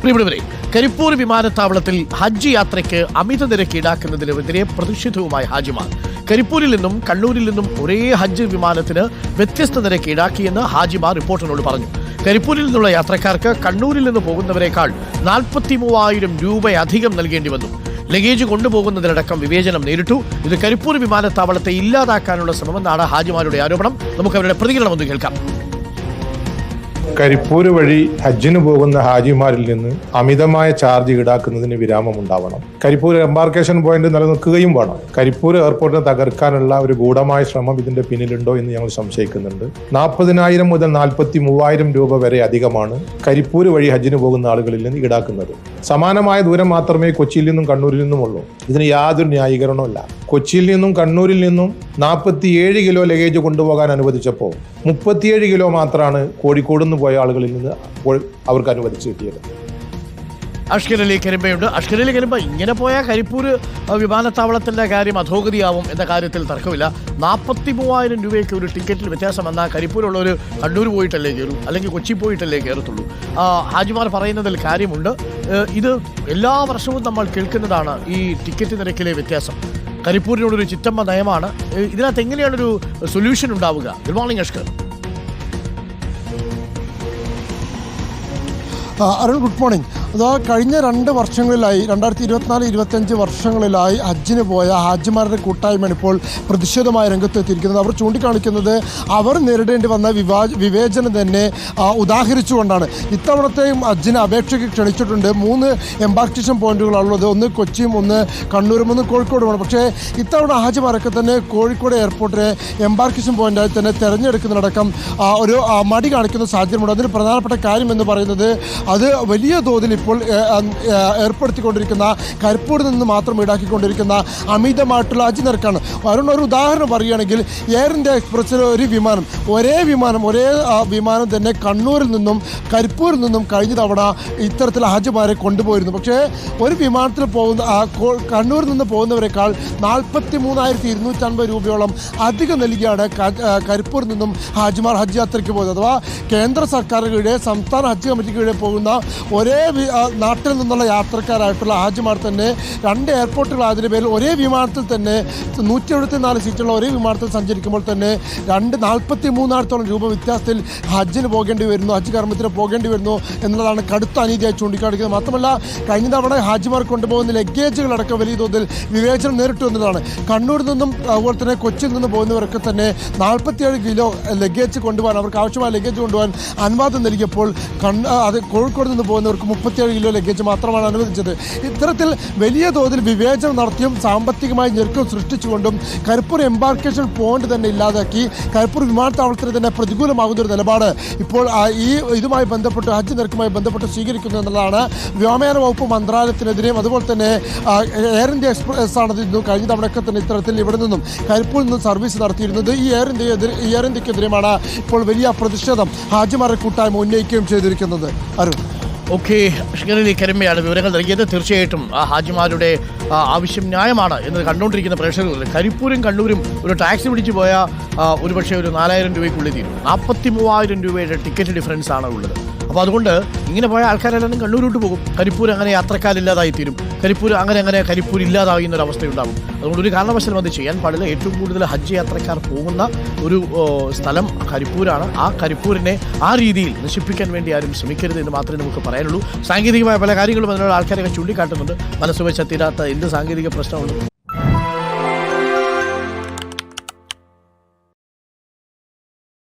പ്രിയപ്പെട്ടവരെ, കരിപ്പൂർ വിമാനത്താവളത്തിൽ ഹജ്ജ് യാത്രയ്ക്ക് അമിത നിരക്ക് ഈടാക്കുന്നതിനെതിരെ പ്രതിഷേധവുമായി ഹാജിമാർ. കരിപ്പൂരിൽ നിന്നും കണ്ണൂരിൽ നിന്നും ഒരേ ഹജ്ജ് വിമാനത്തിന് വ്യത്യസ്ത നിരക്ക് ഈടാക്കിയെന്ന് ഹാജിമാർ റിപ്പോർട്ടറിനോട് പറഞ്ഞു. കരിപ്പൂരിൽ നിന്നുള്ള യാത്രക്കാർക്ക് കണ്ണൂരിൽ നിന്ന് പോകുന്നവരെക്കാൾ 43,000 രൂപയധികം നൽകേണ്ടി വന്നു. ലഗേജ് കൊണ്ടുപോകുന്നതിനടക്കം വിവേചനം നേരിട്ടു. ഇത് കരിപ്പൂർ വിമാനത്താവളത്തെ ഇല്ലാതാക്കാനുള്ള ശ്രമമെന്നാണ് ഹാജിമാരുടെ ആരോപണം. നമുക്ക് അവരുടെ പ്രതികരണം ഒന്ന് കേൾക്കാം. കരിപ്പൂർ വഴി ഹജ്ജിന് പോകുന്ന ഹാജിമാരിൽ നിന്ന് അമിതമായ ചാർജ് ഈടാക്കുന്നതിന് വിരാമമുണ്ടാവണം. കരിപ്പൂർ എംബാർക്കേഷൻ പോയിന്റ് നിലനിൽക്കുകയും വേണം. കരിപ്പൂർ എയർപോർട്ടിനെ തകർക്കാനുള്ള ഒരു ഗൂഢമായ ശ്രമം ഇതിന്റെ പിന്നിലുണ്ടോ എന്ന് ഞങ്ങൾ സംശയിക്കുന്നുണ്ട്. 40,000 മുതൽ 43,000 രൂപ വരെ അധികമാണ് കരിപ്പൂർ വഴി ഹജ്ജിന് പോകുന്ന ആളുകളിൽ നിന്ന് ഈടാക്കുന്നത്. സമാനമായ ദൂരം മാത്രമേ കൊച്ചിയിൽ നിന്നും കണ്ണൂരിൽ നിന്നുമുള്ളൂ. ഇതിന് യാതൊരു ന്യായീകരണവുമില്ല. കൊച്ചിയിൽ നിന്നും കണ്ണൂരിൽ നിന്നും 47 കിലോ ലഗേജ് കൊണ്ടുപോകാൻ അനുവദിച്ചപ്പോൾ 37 കിലോ മാത്രമാണ് കോഴിക്കോട് നിന്ന് പോയ ആളുകളിൽ നിന്ന് അവർക്ക് അനുവദിച്ച് കിട്ടിയത്. അഷ്കർ അലി കരിമ്പയുണ്ട്. അഷ്കർ അലി കരിമ്പ, ഇങ്ങനെ പോയാൽ കരിപ്പൂർ വിമാനത്താവളത്തിൻ്റെ കാര്യം അധോഗതിയാവും എന്ന കാര്യത്തിൽ തർക്കമില്ല. 43,000 രൂപയ്ക്ക് ഒരു ടിക്കറ്റിൽ വ്യത്യാസം വന്നാൽ കരിപ്പൂരുള്ളവർ കണ്ണൂർ പോയിട്ടല്ലേ കയറൂ, അല്ലെങ്കിൽ കൊച്ചി പോയിട്ടല്ലേ കയറത്തുള്ളൂ. ഹാജിമാർ പറയുന്നതിൽ കാര്യമുണ്ട്. ഇത് എല്ലാ വർഷവും നമ്മൾ കേൾക്കുന്നതാണ്, ഈ ടിക്കറ്റ് നിരക്കിലെ വ്യത്യാസം. കരിപ്പൂരിനോടൊരു ചിറ്റമ്മ നയമാണ്. ഇതിനകത്ത് എങ്ങനെയാണൊരു സൊല്യൂഷൻ ഉണ്ടാവുക? Good morning Ashkar. Arun, good morning. അതാ കഴിഞ്ഞ 2 വർഷങ്ങളിലായി, 2024-25 വർഷങ്ങളിലായി ഹജ്ജിന് പോയ ഹാജിമാരുടെ കൂട്ടായ്മയാണ് ഇപ്പോൾ പ്രതിഷേധമായ രംഗത്തെത്തിയിരിക്കുന്നത്. അവർ ചൂണ്ടിക്കാണിക്കുന്നത് അവർ നേരിടേണ്ടി വന്ന വിവേചനം തന്നെ ഉദാഹരിച്ചുകൊണ്ടാണ്. ഇത്തവണത്തെയും ഹജ്ജിന് അപേക്ഷയ്ക്ക് ക്ഷണിച്ചിട്ടുണ്ട്. 3 എംബാർക്കേഷൻ പോയിന്റുകളാണുള്ളത്. ഒന്ന് കൊച്ചിയും, ഒന്ന് കണ്ണൂരും, ഒന്ന് കോഴിക്കോടുമാണ്. പക്ഷേ ഇത്തവണ ഹാജിമാരൊക്കെ തന്നെ കോഴിക്കോട് എയർപോർട്ടിനെ എംബാർക്കേഷൻ പോയിന്റായി തന്നെ തിരഞ്ഞെടുക്കുന്നതിനടക്കം ഒരു മടി കാണിക്കുന്ന സാഹചര്യമുണ്ട്. അതിന് പ്രധാനപ്പെട്ട കാര്യം എന്ന് പറയുന്നത്, അത് വലിയ തോതിൽ ഇപ്പോൾ ഏർപ്പെടുത്തിക്കൊണ്ടിരിക്കുന്ന, കരിപ്പൂരിൽ നിന്ന് മാത്രം ഈടാക്കിക്കൊണ്ടിരിക്കുന്ന അമിതമായിട്ടുള്ള ഹജ്ജ് നിരക്കാണ്. ഒരു ഉദാഹരണം പറയുകയാണെങ്കിൽ, എയർ ഇന്ത്യ എക്സ്പ്രസ്സിലെ ഒരു വിമാനം, ഒരേ വിമാനം തന്നെ കണ്ണൂരിൽ നിന്നും കരിപ്പൂരിൽ നിന്നും കഴിഞ്ഞ തവണ ഇത്തരത്തിൽ ഹാജിമാരെ കൊണ്ടുപോയിരുന്നു. പക്ഷേ ഒരു വിമാനത്തിൽ കണ്ണൂരിൽ നിന്ന് പോകുന്നവരെക്കാൾ 43,250 രൂപയോളം അധികം നൽകിയാണ് കരിപ്പൂരിൽ നിന്നും ഹാജിമാർ ഹജ്ജ് യാത്രയ്ക്ക് പോകുന്നത്. അഥവാ കേന്ദ്ര സർക്കാരുകളുടെ സംസ്ഥാന ഹജ്ജ് കമ്മിറ്റിക്ക് പോകുന്ന ഒരേ നാട്ടിൽ നിന്നുള്ള യാത്രക്കാരായിട്ടുള്ള ഹാജിമാർ തന്നെ 2 എയർപോർട്ടുകൾ അതിൻ്റെ പേരിൽ ഒരേ വിമാനത്തിൽ തന്നെ 174 സീറ്റുള്ള ഒരേ വിമാനത്തിൽ സഞ്ചരിക്കുമ്പോൾ തന്നെ 43,000 രൂപ വ്യത്യാസത്തിൽ ഹജ്ജിന് പോകേണ്ടി വരുന്നു, ഹജ്ജ് കർമ്മത്തിന് പോകേണ്ടി വരുന്നു എന്നുള്ളതാണ് കടുത്ത അനീതിയായി ചൂണ്ടിക്കാണിക്കുന്നത്. മാത്രമല്ല, കഴിഞ്ഞ തവണ ഹാജിമാർ കൊണ്ടുപോകുന്ന ലഗേജുകളടക്കം വലിയ തോതിൽ വിവേചനം നേരിട്ടു എന്നതാണ്. കണ്ണൂരിൽ നിന്നും അതുപോലെ തന്നെ കൊച്ചിയിൽ നിന്ന് പോകുന്നവരൊക്കെ തന്നെ 47 കിലോ ലഗേജ് കൊണ്ടുപോകാൻ, അവർക്ക് ആവശ്യമായ ലഗേജ് കൊണ്ടുപോകാൻ അനുവാദം നൽകിയപ്പോൾ കോഴിക്കോട് നിന്ന് പോകുന്നവർക്ക് 37 കിലോ ലഗേജ് മാത്രമാണ് അനുവദിച്ചത്. ഇത്തരത്തിൽ വലിയ തോതിൽ വിവേചനം നടത്തിയും സാമ്പത്തികമായി ഞെരുക്കം സൃഷ്ടിച്ചുകൊണ്ടും കരിപ്പൂർ എംബാർക്കേഷൻ പോയിന്റ് തന്നെ ഇല്ലാതാക്കി കരിപ്പൂർ വിമാനത്താവളത്തിന് തന്നെ പ്രതികൂലമാകുന്ന ഒരു നിലപാട് ഇപ്പോൾ ഇതുമായി ബന്ധപ്പെട്ട്, ഹജ്ജ് നിരക്കുമായി ബന്ധപ്പെട്ട് സ്വീകരിക്കുന്നു എന്നുള്ളതാണ് വ്യോമയാന വകുപ്പ് മന്ത്രാലയത്തിനെതിരെയും അതുപോലെ തന്നെ എയർ ഇന്ത്യ എക്സ്പ്രസ് ആണ് കഴിഞ്ഞ തവണയൊക്കെ തന്നെ ഇത്തരത്തിൽ ഇവിടെ നിന്നും കരിപ്പൂരിൽ നിന്നും സർവീസ് നടത്തിയിരുന്നത്. ഈ എയർ ഇന്ത്യക്കെതിരെയുമാണ് ഇപ്പോൾ വലിയ പ്രതിഷേധം ഹാജിമാരുടെ കൂട്ടായ്മ ഉന്നയിക്കുകയും ചെയ്തിരിക്കുന്നത്. അരുൺ. ഓക്കെ, അഷ്കർ അലി കരിമ്പയാണ് വിവരങ്ങൾ നൽകിയത്. തീർച്ചയായിട്ടും ഹാജിമാരുടെ ആവശ്യം ന്യായമാണ് എന്ന് കണ്ടുകൊണ്ടിരിക്കുന്ന പ്രേക്ഷകർ. കരിപ്പൂരും കണ്ണൂരും ഒരു ടാക്സി പിടിച്ച് പോയാൽ ഒരുപക്ഷെ ഒരു 4,000 രൂപയ്ക്കുള്ളിൽ തീരും. 43,000 രൂപയുടെ ടിക്കറ്റ് ഡിഫറൻസ് ആണ് ഉള്ളത്. അപ്പോൾ അതുകൊണ്ട് ഇങ്ങനെ പോയ ആൾക്കാരെല്ലാം കണ്ണൂരോട്ട് പോകും. കരിപ്പൂർ അങ്ങനെ യാത്രക്കാരില്ലാതായി തീരും. കരിപ്പൂർ കരിപ്പൂർ ഇല്ലാതാകുന്ന ഒരു അവസ്ഥയുണ്ടാകും. അതുകൊണ്ട് ഒരു കാരണവശാലും അത് ചെയ്യാൻ പാടില്ല. ഏറ്റവും കൂടുതൽ ഹജ്ജ് യാത്രക്കാർ പോകുന്ന ഒരു സ്ഥലം കരിപ്പൂരാണ്. ആ കരിപ്പൂരിനെ ആ രീതിയിൽ നശിപ്പിക്കാൻ വേണ്ടി ആരും ശ്രമിക്കരുത് എന്ന് മാത്രമേ നമുക്ക് പറയാനുള്ളൂ. സാങ്കേതികമായ പല കാര്യങ്ങളും അതിനുള്ള ആൾക്കാരൊക്കെ ചൂണ്ടിക്കാട്ടുന്നുണ്ട്. മനസ്സ് വെച്ച തീരാത്ത എന്ത് സാങ്കേതിക പ്രശ്നമുണ്ട്.